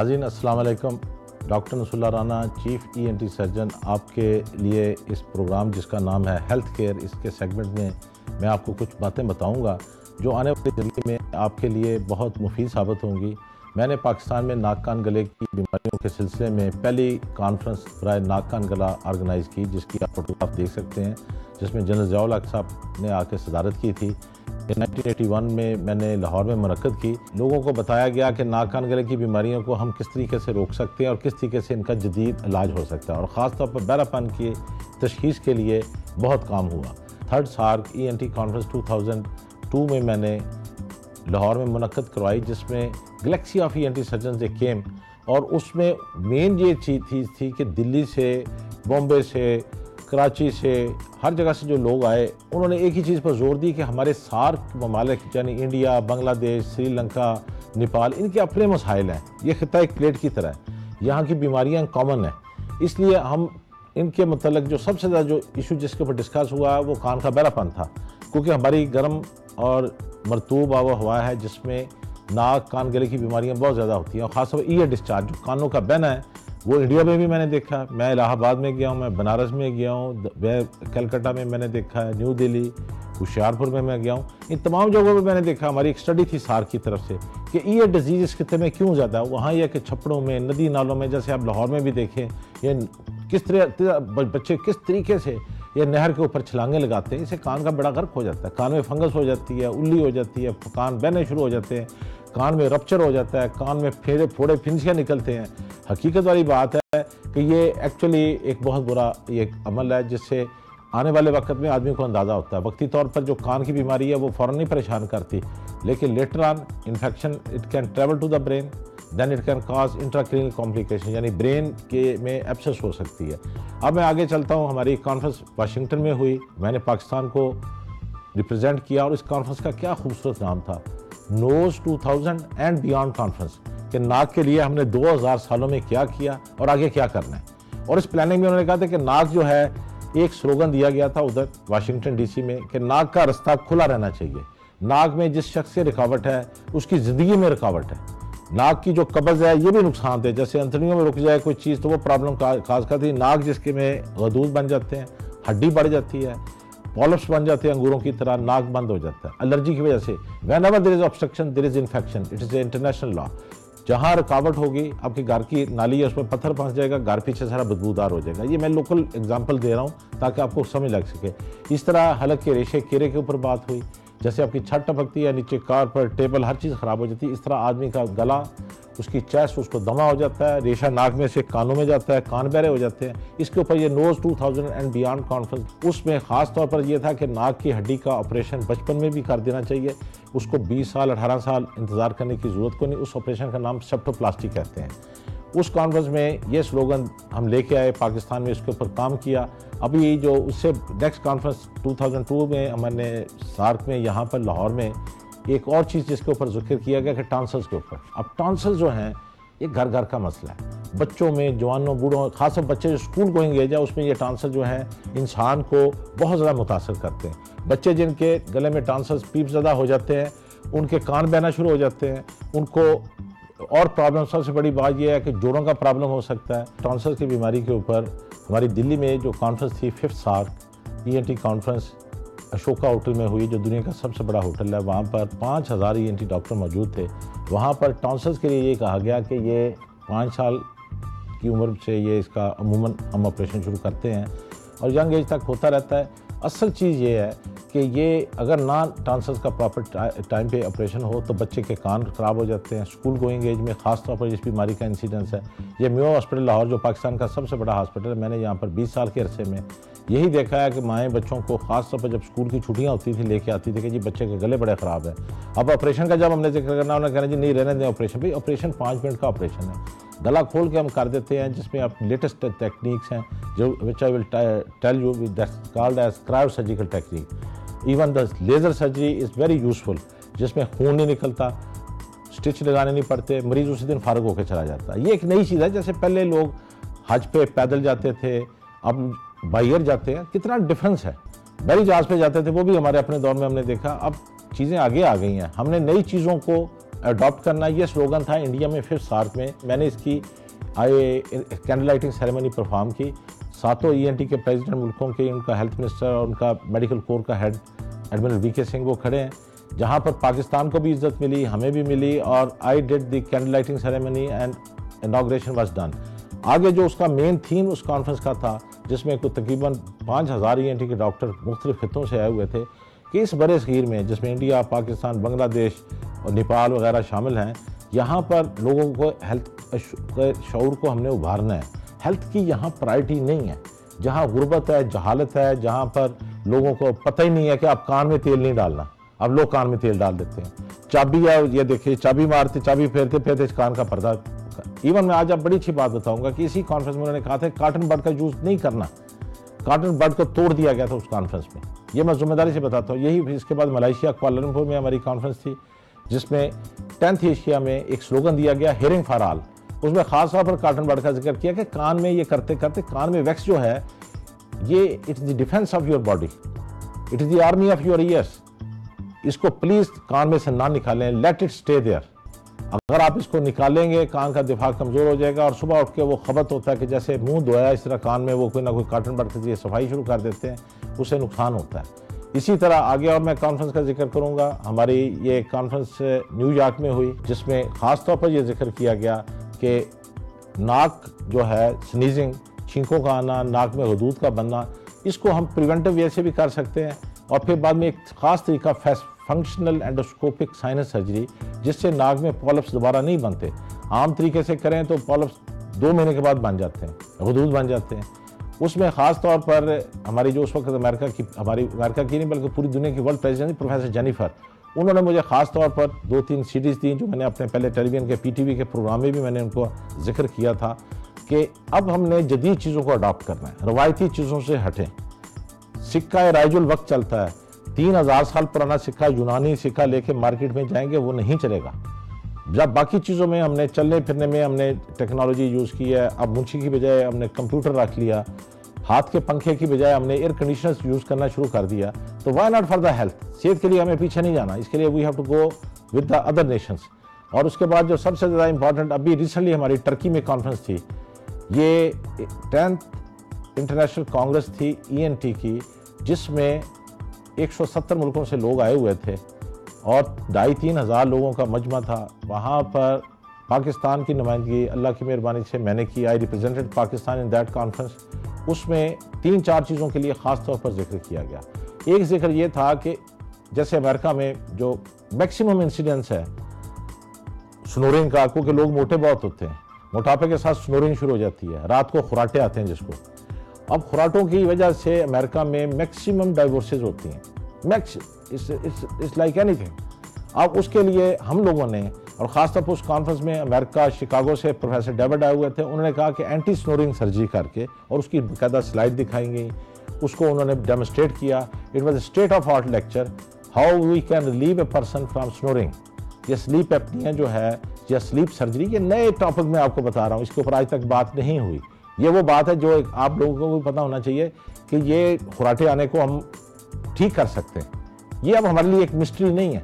नाज़रीन अस्सलाम वालेकुम। Doctor Nasrullah Rana, chief ENT surgeon, आपके लिए इस प्रोग्राम जिसका नाम है हेल्थ केयर, इसके सेगमेंट में मैं आपको कुछ बातें बताऊंगा जो आने वाली ज़िंदगी में आपके लिए बहुत मुफीद साबित होंगी। मैंने पाकिस्तान में नाक कान गले की बीमारियों के सिलसिले में पहली कॉन्फ्रेंस बराए नाक कान गला ऑर्गेनाइज़ की, जिसकी आप फोटोग्राफ देख सकते हैं, जिसमें जनरल ज़ियाउल हक साहब ने आकर सदारत की थी। 1981 में मैंने लाहौर में मुनक्कद की। लोगों को बताया गया कि नाक कान गले की बीमारियों को हम किस तरीके से रोक सकते हैं और किस तरीके से इनका जदीद इलाज हो सकता है, और ख़ास तौर पर बहरापन की तशख़ीस के लिए बहुत काम हुआ। थर्ड सार्क ईएनटी कॉन्फ्रेंस 2002 में मैंने लाहौर में मुनक्कद करवाई, जिसमें गैलेक्सी ऑफ ईएनटी सर्जन दे केम, और उसमें मेन ये चीज़ थी कि दिल्ली से, बॉम्बे से, कराची से, हर जगह से जो लोग आए, उन्होंने एक ही चीज़ पर जोर दी कि हमारे सार्क ममालिक यानी इंडिया, बांग्लादेश, श्रीलंका, नेपाल, इनके अपने मसाइल हैं। ये खिता एक प्लेट की तरह है, यहाँ की बीमारियाँ कॉमन हैं, इसलिए हम इनके मतलब जो सबसे ज़्यादा जो इशू जिसके ऊपर डिस्कस हुआ वो कान का बहरापन था, क्योंकि हमारी गर्म और मरतूब आबो हवा है, जिसमें नाक कान गले की बीमारियाँ बहुत ज़्यादा होती हैं, और ख़ासतौर पर ईयर डिस्चार्ज जो कानों का बहना है वो इंडिया में भी मैंने देखा। मैं इलाहाबाद में गया हूँ, मैं बनारस में गया हूँ, मैं कलकत्ता में मैंने देखा है, न्यू दिल्ली, होशियारपुर में मैं गया हूँ। इन तमाम जगहों पे मैंने देखा, हमारी एक स्टडी थी सार्क की तरफ से, कि ईयर डिजीज़ इस खिते में क्यों ज़्यादा है। वहाँ यह कि छप्पड़ों में, नदी नालों में, जैसे आप लाहौर में भी देखें, ये किस तरह बच्चे किस तरीके से ये नहर के ऊपर छलांगे लगाते हैं, इससे कान का बड़ा गर्क हो जाता है, कान में फंगस हो जाती है, उल्ली हो जाती है, कान बहने शुरू हो जाते हैं, कान में रप्चर हो जाता है, कान में फोड़े फिंसियाँ निकलते हैं। हकीकत वाली बात है कि ये एक्चुअली एक बहुत बुरा ये अमल है, जिससे आने वाले वक्त में आदमी को अंदाज़ा होता है। वक्ती तौर पर जो कान की बीमारी है वो फ़ौरन नहीं परेशान करती, लेकिन later on infection it can travel to the brain, then it can cause intracranial complication, यानी ब्रेन के में एब्सेस हो सकती है। अब मैं आगे चलता हूँ। हमारी कॉन्फ्रेंस वाशिंगटन में हुई, मैंने पाकिस्तान को रिप्रेजेंट किया, और इस कॉन्फ्रेंस का क्या खूबसूरत नाम था, नोज़ 2000 एंड बियॉन्ड कॉन्फ्रेंस, कि नाक के लिए हमने 2000 सालों में क्या किया और आगे क्या करना है। और इस प्लानिंग में उन्होंने कहा था कि नाक जो है, एक स्लोगन दिया गया था उधर वाशिंगटन डीसी में कि नाक का रास्ता खुला रहना चाहिए। नाक में जिस शख्स से रुकावट है उसकी ज़िंदगी में रुकावट है। नाक की जो कब्ज़ है ये भी नुकसान दे, जैसे अंतड़ियों में रुक जाए कोई चीज़ तो वो प्रॉब्लम खास करती है। नाक जिसके में गदूद बन जाते हैं, हड्डी बढ़ जाती है, पॉलिप्स बन जाते हैं अंगूरों की तरह, नाक बंद हो जाता है एलर्जी की वजह से। Whenever there is obstruction there is infection, it is a international law. जहाँ रुकावट होगी, आपकी घर की नाली है उसमें पत्थर फंस जाएगा, घर पीछे सारा बदबूदार हो जाएगा। ये मैं लोकल एग्जांपल दे रहा हूँ ताकि आपको समझ लग सके। इस तरह हलक के रेशे कीड़े के ऊपर बात हुई, जैसे आपकी छत टपकती है, नीचे कार पर टेबल हर चीज़ ख़राब हो जाती है। इस तरह आदमी का गला, उसकी चेस्ट, उसको दमा हो जाता है, रेशा नाक में से कानों में जाता है, कान बहरे हो जाते हैं। इसके ऊपर ये नोज़ 2000 एंड बियॉन्ड कॉन्फ्रेंस, उसमें ख़ास तौर पर यह था कि नाक की हड्डी का ऑपरेशन बचपन में भी कर देना चाहिए, उसको 20 साल 18 साल इंतज़ार करने की ज़रूरत को नहीं। उस ऑपरेशन का नाम सेप्टोप्लास्टी कहते हैं। उस कॉन्फ्रेंस में ये स्लोगन हम लेके आए, पाकिस्तान में इसके ऊपर काम किया। अभी जो उससे नेक्स्ट कॉन्फ्रेंस 2002 में हमने सार्क में यहाँ पर लाहौर में एक और चीज़ जिसके ऊपर जिक्र किया गया कि टॉन्सिल्स के ऊपर। अब टॉन्सिल्स जो हैं ये घर घर का मसला है, बच्चों में, जवानों, बूढ़ों, खासकर बच्चे जो स्कूल गोइंग एज है उसमें ये टॉन्सिल जो है इंसान को बहुत ज़्यादा मुतासर करते हैं। बच्चे जिनके गले में टॉन्सिल्स पीप ज़्यादा हो जाते हैं, उनके कान बहना शुरू हो जाते हैं, उनको और प्रॉब्लम, सबसे बड़ी बात यह है कि जोड़ों का प्रॉब्लम हो सकता है। टॉन्सिल्स की बीमारी के ऊपर हमारी दिल्ली में जो कॉन्फ्रेंस थी, 5th SAARC ENT conference Ashoka hotel में हुई, जो दुनिया का सबसे बड़ा होटल है। वहाँ पर 5000 ईएनटी डॉक्टर मौजूद थे। वहाँ पर टॉन्सिल्स के लिए ये कहा गया कि ये 5 साल की उम्र से ये इसका अमूमन हम ऑपरेशन शुरू करते हैं और यंग एज तक होता रहता है। असल चीज़ ये है कि ये अगर ना टॉन्सिल्स का प्रॉपर टाइम पे ऑपरेशन हो तो बच्चे के कान ख़राब हो जाते हैं। स्कूल गोइंग एज में ख़ास तौर पर इस बीमारी का इंसिडेंस है। ये मेयो हॉस्पिटल लाहौर जो पाकिस्तान का सबसे बड़ा हॉस्पिटल है, मैंने यहाँ पर 20 साल के अरसे में यही देखा है कि माएँ बच्चों को ख़ास तौर पर जब स्कूल की छुट्टियाँ होती थी लेके आती थी कि जी बच्चे के गले बड़े ख़राब है। अब ऑपरेशन का जब हमने जिक्र करना, उन्होंने कहना जी नहीं रहने दें ऑपरेशन। भाई ऑपरेशन 5 मिनट का ऑपरेशन है, गला खोल के हम कर देते हैं, जिसमें आप लेटेस्ट टेक्निक्स हैं जो which I will tell you, that's called as cryosurgical technique. Even the laser surgery is very useful, जिसमें खून नहीं निकलता, स्टिच लगाने नहीं पड़ते, मरीज़ उसी दिन फारग होकर चला जाता है। ये एक नई चीज़ है। जैसे पहले लोग हज पे पैदल जाते थे, अब बाई एयर जाते हैं, कितना डिफरेंस है। बड़ी जहाज़ पे जाते थे, वो भी हमारे अपने दौर में हमने देखा। अब चीज़ें आगे आ गई हैं, हमने नई चीज़ों को अडॉप्ट करना, ये स्लोगन था इंडिया में 5th सार्क में। मैंने इसकी कैंडल लाइटिंग सेरेमनी परफॉर्म की। 7 ENT के प्रेसिडेंट मुल्कों के, उनका हेल्थ मिनिस्टर और उनका मेडिकल कोर का हेड एडमिरल VK सिंह वो खड़े हैं, जहाँ पर पाकिस्तान को भी इज्जत मिली, हमें भी मिली, और I did the candle lighting ceremony and inauguration was done. आगे जो उसका मेन थीम उस कॉन्फ्रेंस का था, जिसमें कुछ तकरीबन 5000 ENT के डॉक्टर मुख्तलिफ खितों से आए हुए थे, कि इस बड़े सगीर में जिसमें इंडिया, पाकिस्तान, बांग्लादेश और नेपाल वगैरह शामिल हैं, यहाँ पर लोगों को हेल्थ के शऊर को हमने उभारना है। हेल्थ की यहाँ प्रायोरिटी नहीं है। जहाँ गुर्बत है, जहालत है, जहाँ पर लोगों को पता ही नहीं है कि आप कान में तेल नहीं डालना, अब लोग कान में तेल डाल देते हैं। चाबी है, ये देखिए चाबी मारते, चाबी फेरते फेरते कान का पर्दा। इवन मैं आज आप बड़ी अच्छी बात बताऊंगा कि इसी कॉन्फ्रेंस में उन्होंने कहा था कॉटन बड का यूज़ नहीं करना। कॉटन बड को तोड़ दिया गया था उस कॉन्फ्रेंस में, ये मैं जिम्मेदारी से बताता हूँ। यही इसके बाद मलेशिया कुआलालंपुर में हमारी कॉन्फ्रेंस थी, जिसमें 10th एशिया में एक स्लोगन दिया गया, हेयरिंग फॉर ऑल। उसमें खास तौर पर कॉटन बड का जिक्र किया कि कान में ये करते करते, कान में वैक्स जो है ये it is the defence of your body, it is the army of your ears. इसको प्लीज़ कान में से ना निकालें, लेट इट स्टे देयर। अगर आप इसको निकालेंगे कान का दिफा कमज़ोर हो जाएगा, और सुबह उठ के वो खबत होता है कि जैसे मुंह धोया इस तरह कान में वो कोई ना कोई कॉटन बड के जरिए सफाई शुरू कर देते हैं, उससे नुकसान होता है। इसी तरह आगे और मैं कॉन्फ्रेंस का जिक्र करूंगा। हमारी ये कॉन्फ्रेंस न्यूयॉर्क में हुई, जिसमें ख़ास तौर पर यह जिक्र किया गया कि नाक जो है स्नीजिंग, छींकों का आना, नाक में हदूद का बनना, इसको हम प्रिवेंटिव वे से भी कर सकते हैं। और फिर बाद में एक ख़ास तरीका फंक्शनल एंडोस्कोपिक साइनस सर्जरी, जिससे नाक में पॉलिप्स दोबारा नहीं बनते। आम तरीके से करें तो पॉलिप्स 2 महीने के बाद बन जाते हैं, हदूद बन जाते हैं। उसमें ख़ास तौर पर हमारी जो उस वक्त अमेरिका की नहीं बल्कि पूरी दुनिया की वर्ल्ड प्रेसिडेंट प्रोफेसर जेनिफर, उन्होंने मुझे ख़ास तौर पर 2-3 सीरीज़ दी, जो मैंने अपने पहले टेलीविज़न के PTV के प्रोग्राम में भी मैंने उनको जिक्र किया था कि अब हमने जदीद चीज़ों को अडॉप्ट करना है, रवायती चीज़ों से हटें। सिक्का राइजुल वक्त चलता है, 3000 साल पुराना सिक्का, यूनानी सिक्का लेके मार्केट में जाएंगे, वो नहीं चलेगा। जब बाकी चीज़ों में हमने चलने फिरने में हमने टेक्नोलॉजी यूज़ की है, अब मुंशी की बजाय हमने कंप्यूटर रख लिया, हाथ के पंखे की बजाय हमने एयर कंडीशनर्स यूज़ करना शुरू कर दिया, तो why not for the health. सेहत के लिए हमें पीछे नहीं जाना, इसके लिए we have to go with the other nations. और उसके बाद जो सबसे ज़्यादा इंपॉर्टेंट, अभी रिसेंटली हमारी टर्की में कॉन्फ्रेंस थी, ये 10th इंटरनेशनल कांग्रेस थी ENT की, जिसमें 170 मुल्कों से लोग आए हुए थे और 2,500-3 हज़ार लोगों का मजमा था। वहाँ पर पाकिस्तान की नुमाइंदगी अल्लाह की मेहरबानी से मैंने की। I represented Pakistan in that conference. उसमें 3-4 चीज़ों के लिए ख़ास तौर पर जिक्र किया गया। एक जिक्र ये था कि जैसे अमेरिका में जो मैक्सिमम इंसिडेंस है स्नोरिंग का, क्योंकि लोग मोटे बहुत होते हैं, मोटापे के साथ स्नोरिंग शुरू हो जाती है, रात को खुराटे आते हैं जिसको। अब खुराटों की वजह से अमेरिका में मैक्सिमम डाइवोर्सेज होती हैं, इट्स लाइक एनीथिंग। अब उसके लिए हम लोगों ने, और ख़ासतौर पर उस कॉन्फ्रेंस में अमेरिका शिकागो से प्रोफेसर डेविड आए हुए थे, उन्होंने कहा कि एंटी स्नोरिंग सर्जरी करके, और उसकी बाकायदा स्लाइड दिखाई गई, उसको उन्होंने डेमोस्ट्रेट किया। It was a state of art lecture, how we can relieve a person from snoring. ये स्लीप एपनिया जो है या स्लीप सर्जरी, ये नए टॉपिक में आपको बता रहा हूँ, इसके ऊपर आज तक बात नहीं हुई। ये वो बात है जो आप लोगों को भी पता होना चाहिए कि ये खुराटे आने को हम ठीक कर सकते हैं। ये अब हमारे लिए एक मिस्ट्री नहीं है।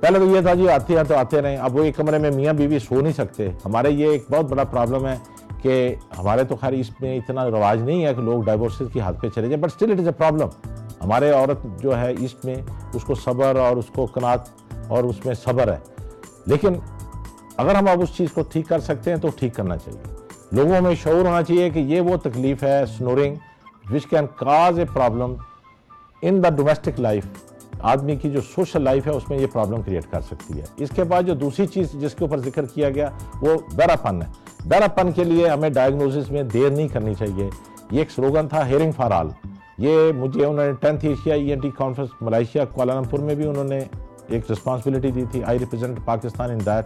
पहले तो ये था जी आते हैं तो आते रहें, अब वो एक कमरे में मियाँ बीवी सो नहीं सकते। हमारे ये एक बहुत बड़ा प्रॉब्लम है कि हमारे तो खैर इसमें इतना रवाज नहीं है कि लोग डाइवोर्सेस की हाथ पे चले जाए, but still it is a problem. हमारे औरत जो है ईस्ट में, उसको सब्र और उसको कनात और उसमें सब्र है, लेकिन अगर हम अब उस चीज़ को ठीक कर सकते हैं तो ठीक करना चाहिए। लोगों में शऊर होना चाहिए कि ये वो तकलीफ़ है snoring which can cause a problem in the domestic life. आदमी की जो सोशल लाइफ है उसमें ये प्रॉब्लम क्रिएट कर सकती है। इसके बाद जो दूसरी चीज़ जिसके ऊपर जिक्र किया गया वो बहरापन है। बहरापन के लिए हमें डायग्नोसिस में देर नहीं करनी चाहिए। ये एक स्लोगन था हेयरिंग फॉर ऑल। ये मुझे उन्होंने 10th Asia ENT conference Malaysia Kuala Lumpur में भी उन्होंने एक रिस्पॉन्सिबिलिटी दी थी। I represent Pakistan in that.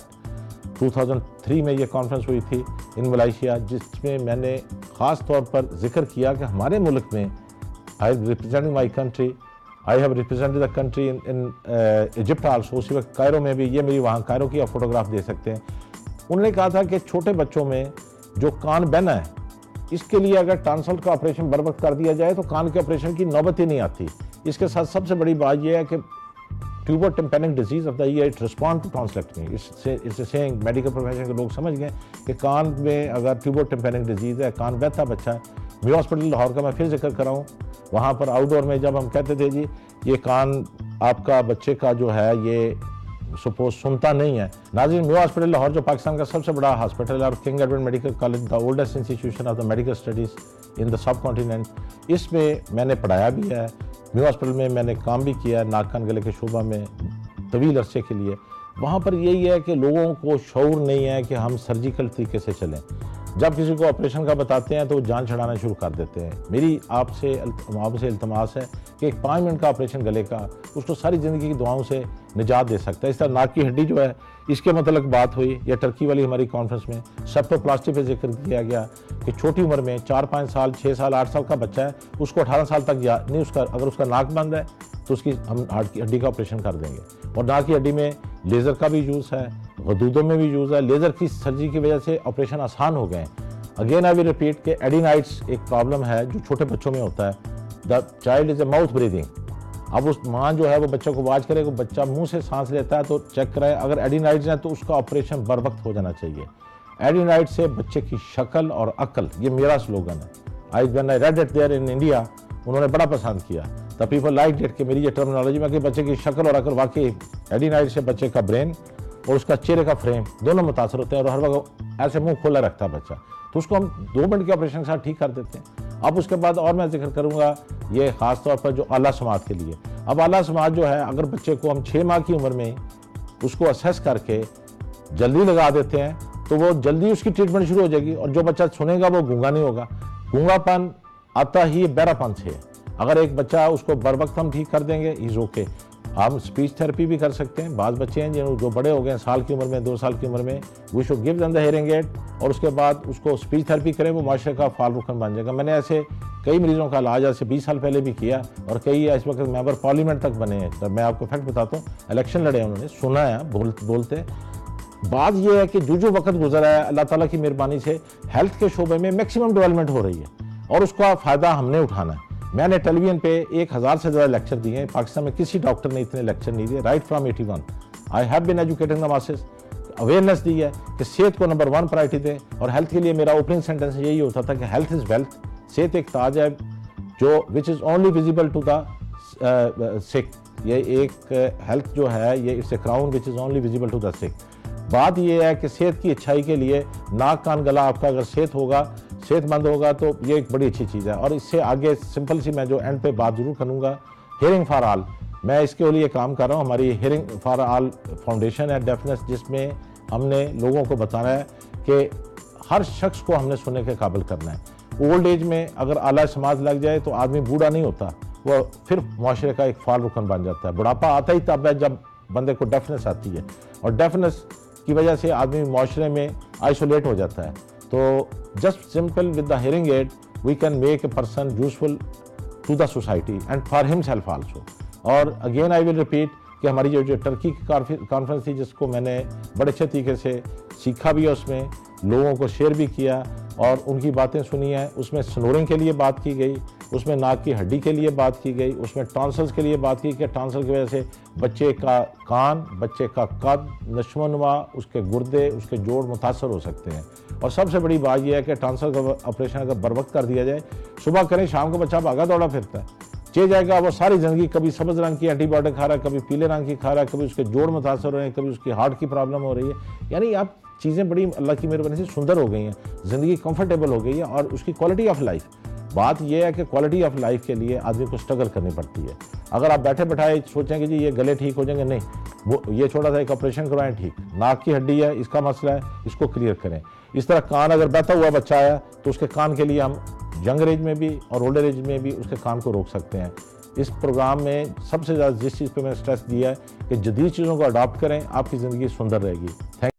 2003 में ये कॉन्फ्रेंस हुई थी इन मलेशिया, जिसमें मैंने ख़ास तौर पर जिक्र किया कि हमारे मुल्क में I representing my country, I have represented the country in Egypt also. उसी वक्त कायरो में भी, ये मेरी वहाँ कायरो की आप फोटोग्राफ दे सकते हैं। उन्होंने कहा था कि छोटे बच्चों में जो कान बहना है, इसके लिए अगर टॉन्सिल का ऑपरेशन बर वक्त कर दिया जाए तो कान के ऑपरेशन की नौबत ही नहीं आती। इसके साथ सबसे बड़ी बात यह है कि tubotympanic disease of the ear, it respond to tonsillectomy. इससे सेइंग मेडिकल प्रोफेशन के लोग समझ गए कि कान में अगर ट्यूबर टिम्पैनिक डिजीज़ है, कान बहता बच्चा है। मेरे हॉस्पिटल लाहौर का मैं फिर जिक्र कराऊँ, वहाँ पर आउटडोर में जब हम कहते थे जी ये कान आपका बच्चे का जो है ये सपोज सुनता नहीं है। नाज़रीन, मेयो हॉस्पिटल लाहौर जो पाकिस्तान का सबसे बड़ा हॉस्पिटल है और king Edward medical college the oldest institution of the medical studies in the sub continent, इसमें मैंने पढ़ाया भी है। मेयो हॉस्पिटल में मैंने काम भी किया नाक कान गले के शोबा में तवील अरसे के लिए। वहाँ पर यही है कि लोगों को शऊर नहीं है कि हम सर्जिकल तरीके से चलें। जब किसी को ऑपरेशन का बताते हैं तो वो जान छड़ाना शुरू कर देते हैं। मेरी आपसे इल्तमास है कि एक 5 मिनट का ऑपरेशन गले का उसको सारी ज़िंदगी की दुआओं से निजात दे सकता है। इस तरह नाक की हड्डी जो है इसके मतलब बात हुई, या टर्की वाली हमारी कॉन्फ्रेंस में सेप्टोप्लास्टी पे जिक्र किया गया कि छोटी उम्र में 4-5 साल 6 साल 8 साल का बच्चा है उसको 18 साल तक या नहीं उसका अगर उसका नाक बंद है तो उसकी हम हार्ट की हड्डी का ऑपरेशन कर देंगे। और नाक की हड्डी में लेज़र का भी यूज़ है, गदूदों में भी यूज़ है। लेज़र की सर्जरी की वजह से ऑपरेशन आसान हो गए हैं। अगेन आई विल रिपीट कि एडिनाइट्स एक प्रॉब्लम है जो छोटे बच्चों में होता है। The child is a mouth breathing. अब उस माँ जो है वो बच्चे को वाच करे, बच्चा मुंह से सांस लेता है तो चेक कराए, अगर एडिनाइट्स है तो उसका ऑपरेशन बर वक्त हो जाना चाहिए। एडिनाइट्स से बच्चे की शक्ल और अक्ल, ये मेरा स्लोगन है। I when I read it there in India, उन्होंने बड़ा पसंद किया। द पीपल लाइक इट कि मेरी ये टर्मिनोलॉजी में कि बच्चे की शक्ल और अक्ल, वाकई एडिनाइट से बच्चे का ब्रेन और उसका चेहरे का फ्रेम दोनों मुतासर होते हैं और हर वक्त ऐसे मुंह खोला रखता है बच्चा, तो उसको हम 2 मिनट के ऑपरेशन के साथ ठीक कर देते हैं। अब उसके बाद और मैं जिक्र करूंगा ये ख़ास तौर पर जो आला समात के लिए। अब आला समात जो है, अगर बच्चे को हम 6 माह की उम्र में उसको असेस करके जल्दी लगा देते हैं तो वो जल्दी उसकी ट्रीटमेंट शुरू हो जाएगी और जो बच्चा सुनेगा वो गूंगा नहीं होगा। गूंगापन आता ही बहरापन से है। अगर एक बच्चा उसको बर वक्त हम ठीक कर देंगे इज़ ओके। हम स्पीच थेरेपी भी कर सकते हैं। बाज़ बच्चे हैं जो बड़े हो गए हैं, साल की उम्र में 2 साल की उम्र में, we should give them the hearing aid और उसके बाद उसको स्पीच थेरेपी करें, वो माशरे का फाल रुकन बन जाएगा। मैंने ऐसे कई मरीजों का इलाज आज से 20 साल पहले भी किया और कई इस वक्त मेंबर पार्लियामेंट तक बने हैं। तो मैं आपको फैक्ट बताता हूँ, इलेक्शन लड़े उन्होंने, सुना है बोलते। बात यह है कि जो वक्त गुजरा है अल्लाह ताला की मेहरबानी से हेल्थ के शोबे में मैक्सिमम डेवलपमेंट हो रही है और उसका फ़ायदा हमने उठाना है। मैंने टेलीविजन पे 1000 से ज़्यादा लेक्चर दिए हैं। पाकिस्तान में किसी डॉक्टर ने इतने लेक्चर नहीं दिए। Right from 81 I have been educating the masses. Awareness दी है कि सेहत को नंबर 1 प्रायोरिटी दें और हेल्थ के लिए मेरा ओपनिंग सेंटेंस यही होता था कि हेल्थ इज़ वेल्थ। सेहत एक ताज है जो which is only visible to the sick. ये एक हेल्थ जो है ये it's a crown which is only visible to the sick. बात यह है कि सेहत की अच्छाई के लिए नाक कान गला आपका अगर सेहतमंद होगा तो ये एक बड़ी अच्छी चीज़ है। और इससे आगे सिंपल सी मैं जो एंड पे बात जरूर करूँगा, हियरिंग फॉर ऑल, मैं इसके लिए काम कर रहा हूँ। हमारी हियरिंग फॉर ऑल फाउंडेशन है डेफनेस, जिसमें हमने लोगों को बताना है कि हर शख्स को हमने सुनने के काबिल करना है। ओल्ड एज में अगर आला समाज लग जाए तो आदमी बूढ़ा नहीं होता, वो फिर माशरे का एक फाल रुकन बन जाता है। बुढ़ापा आता ही तब है जब बंदे को डेफनेस आती है और डेफनेस की वजह से आदमी माशरे में आइसोलेट हो जाता है। तो just simple with the hearing aid we can make a person useful to the society and for himself also. और अगेन आई विल रिपीट कि हमारी जो टर्की की कॉन्फ्रेंस थी जिसको मैंने बड़े अच्छे तरीके से सीखा भी है, उसमें लोगों को शेयर भी किया और उनकी बातें सुनी है। उसमें स्नोरिंग के लिए बात की गई, उसमें नाक की हड्डी के लिए बात की गई, उसमें टॉन्सल्स के लिए बात की कि टॉन्सल की वजह से बच्चे का कान, बच्चे का कद, नशोनुमा, उसके गुर्दे, उसके जोड़ मुतासर हो सकते हैं। और सबसे बड़ी बात यह है कि टॉन्सल का ऑपरेशन अगर बर वक्त कर दिया जाए, सुबह करें शाम को बच्चा भागा दौड़ा फिरता है, चे जाएगा वो सारी ज़िंदगी, कभी सब्ज़ रंग की एंटीबायोटिक खा रहा है, कभी पीले रंग की खा रहा है, कभी उसके जोड़ मुतासर हो रहे हैं, कभी उसकी हार्ट की प्रॉब्लम हो रही है। यानी आप चीज़ें बड़ी अल्लाह की मेहरबानी से सुंदर हो गई हैं, ज़िंदगी कंफर्टेबल हो गई है और उसकी क्वालिटी ऑफ लाइफ। बात यह है कि क्वालिटी ऑफ लाइफ के लिए आदमी को स्ट्रगल करनी पड़ती है। अगर आप बैठे बैठाए सोचें कि जी ये गले ठीक हो जाएंगे, नहीं, वो ये छोटा सा एक ऑपरेशन करवाएं ठीक। नाक की हड्डी है, इसका मसला है, इसको क्लियर करें। इस तरह कान अगर बहता हुआ बच्चा आया तो उसके कान के लिए हम यंगर एज में भी और ओल्डर एज में भी उसके कान को रोक सकते हैं। इस प्रोग्राम में सबसे ज़्यादा जिस चीज़ पर मैंने स्ट्रेस दिया है कि जदीद चीज़ों को अडॉप्ट करें, आपकी ज़िंदगी सुंदर रहेगी। थैंक